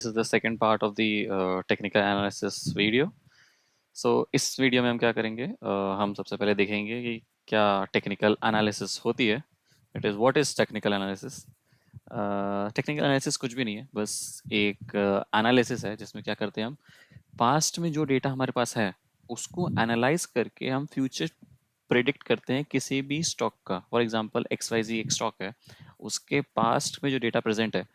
This is the second part of the technical analysis video. So इस video में हम क्या करेंगे, हम सबसे पहले देखेंगे कि क्या टेक्निकल एनालिसिस होती है. It is what is technical analysis. Technical analysis कुछ भी नहीं है, बस एक एनालिसिस है जिसमें क्या करते हैं हम पास्ट में जो डेटा हमारे पास है उसको एनालाइज करके हम फ्यूचर प्रिडिक्ट करते हैं किसी भी स्टॉक का. फॉर एग्जांपल XYZ एक स्टॉक है, उसके पास्ट में जो डेटा प्रेजेंट है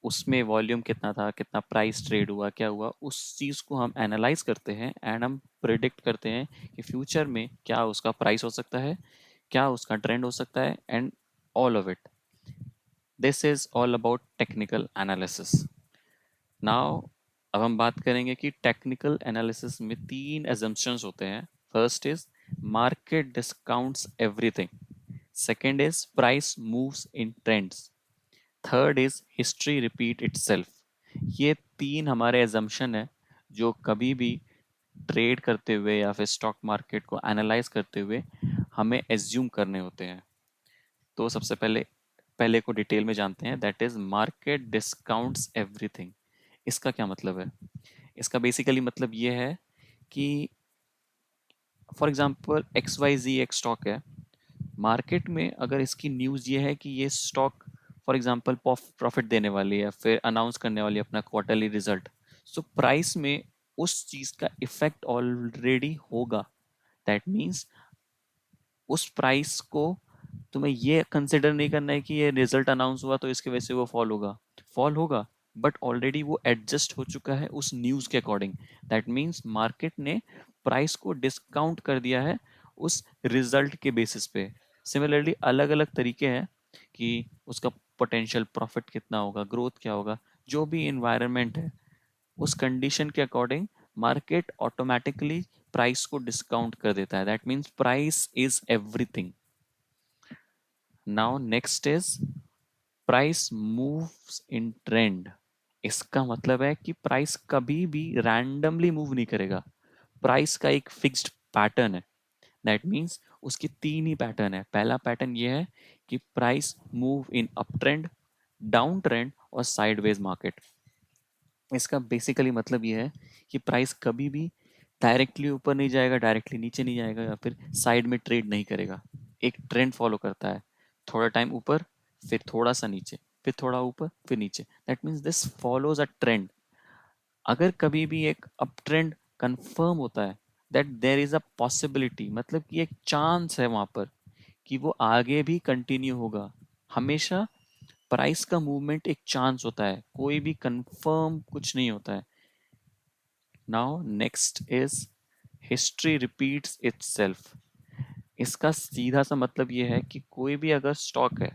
उसमें वॉल्यूम कितना था, कितना प्राइस ट्रेड हुआ, क्या हुआ, उस चीज़ को हम एनालाइज करते हैं एंड हम प्रिडिक्ट करते हैं कि फ्यूचर में क्या उसका प्राइस हो सकता है, क्या उसका ट्रेंड हो सकता है and all of it. This is all about technical analysis. Now अब हम बात करेंगे कि टेक्निकल एनालिसिस में तीन एजम्पशंस होते हैं. First is market discounts everything. Second is price moves in trends. Third is history repeat itself. ये तीन हमारे एजम्पशन है जो कभी भी ट्रेड करते हुए या फिर स्टॉक मार्केट को एनालाइज करते हुए हमें एज्यूम करने होते हैं. तो सबसे पहले पहले को डिटेल में जानते हैं, that is market discounts everything. इसका क्या मतलब है? इसका बेसिकली मतलब ये है कि फॉर एग्जांपल XYZ एक स्टॉक है. मार्केट में अगर इसकी न्यूज़ ये है कि ये स्टॉक फॉर एग्जांपल प्रॉफिट देने वाली है, फिर अनाउंस करने वाली है अपना क्वार्टरली रिजल्ट, सो प्राइस में उस चीज़ का इफेक्ट ऑलरेडी होगा. दैट मीन्स उस प्राइस को तुम्हें ये कंसिडर नहीं करना है कि ये रिजल्ट अनाउंस हुआ तो इसकी वजह से वो फॉल होगा, बट ऑलरेडी वो एडजस्ट हो चुका है उस न्यूज़ के अकॉर्डिंग. दैट मीन्स मार्केट ने प्राइस को डिस्काउंट कर दिया है उस रिजल्ट के बेसिस पे. सिमिलरली अलग अलग तरीके हैं कि उसका पोटेंशियल प्रॉफिट कितना होगा, ग्रोथ क्या होगा, जो भी इन्वायरमेंट है उस कंडीशन के अकॉर्डिंग मार्केट ऑटोमेटिकली प्राइस को डिस्काउंट कर देता है. That means price is everything. Now next is price moves in trend. इसका मतलब है कि प्राइस कभी भी रैंडमली मूव नहीं करेगा. प्राइस का एक फिक्स्ड पैटर्न है. दैट मीन्स उसकी तीन ही पैटर्न है. पहला पैटर्न ये है कि price move in up trend, down trend और साइडवेज मार्केट. इसका बेसिकली मतलब ये है कि प्राइस कभी भी डायरेक्टली ऊपर नहीं जाएगा, डायरेक्टली नीचे नहीं जाएगा या फिर साइड में ट्रेड नहीं करेगा. एक ट्रेंड फॉलो करता है, थोड़ा टाइम ऊपर, फिर थोड़ा सा नीचे, फिर थोड़ा ऊपर, फिर नीचे. That means this follows a trend. अगर कभी भी एक अप ट्रेंड कंफर्म होता है, that there is a possibility, मतलब कि एक चांस है वहां पर कि वो आगे भी कंटिन्यू होगा. हमेशा प्राइस का मूवमेंट एक चांस होता है, कोई भी कंफर्म कुछ नहीं होता है. Now next is history repeats itself. इसका सीधा सा मतलब ये है कि कोई भी अगर स्टॉक है,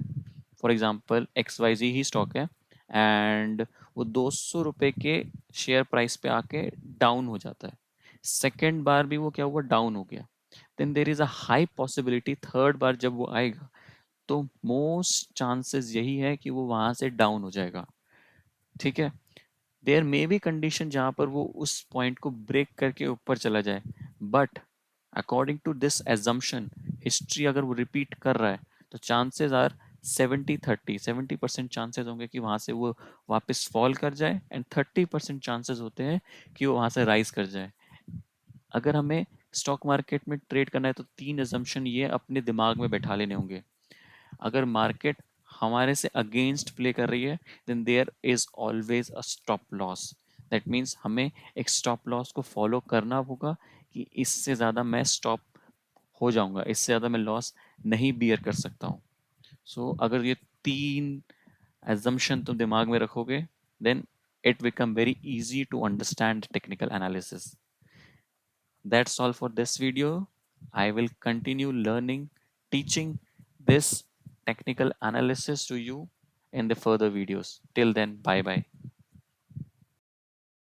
for example XYZ he stock है एंड वो 200 रुपए के शेयर प्राइस पे आके डाउन हो जाता है, सेकेंड बार भी वो क्या हुआ, डाउन हो गया, then there is a high possibility third बार जब वो आएगा तो मोस्ट चांसेस यही है कि वो वहां से डाउन हो जाएगा. ठीक है. देयर मे बी कंडीशन जहां पर वो उस पॉइंट को ब्रेक करके ऊपर चला जाए, but according to this assumption, history अगर वो रिपीट कर रहा है तो चांसेस आर 70-30. 70% चांसेस होंगे कि वहां से वो वापस फॉल कर जाए एंड 30% चांसेस होते हैं कि वो वहां से राइज कर जाए. अगर हमें स्टॉक मार्केट में ट्रेड करना है तो तीन एजम्पशन ये अपने दिमाग में बैठा लेने होंगे. अगर मार्केट हमारे से अगेंस्ट प्ले कर रही है, then there is always a stop loss. That means हमें एक स्टॉप लॉस को फॉलो करना होगा कि इससे ज़्यादा मैं स्टॉप हो जाऊंगा, इससे ज़्यादा मैं लॉस नहीं बियर कर सकता हूँ. सो अगर ये तीन एजम्पशन तुम दिमाग में रखोगे, then it become very easy to understand technical analysis. That's all for this video. I will continue learning, teaching this technical analysis to you in the further videos. Till then, bye bye.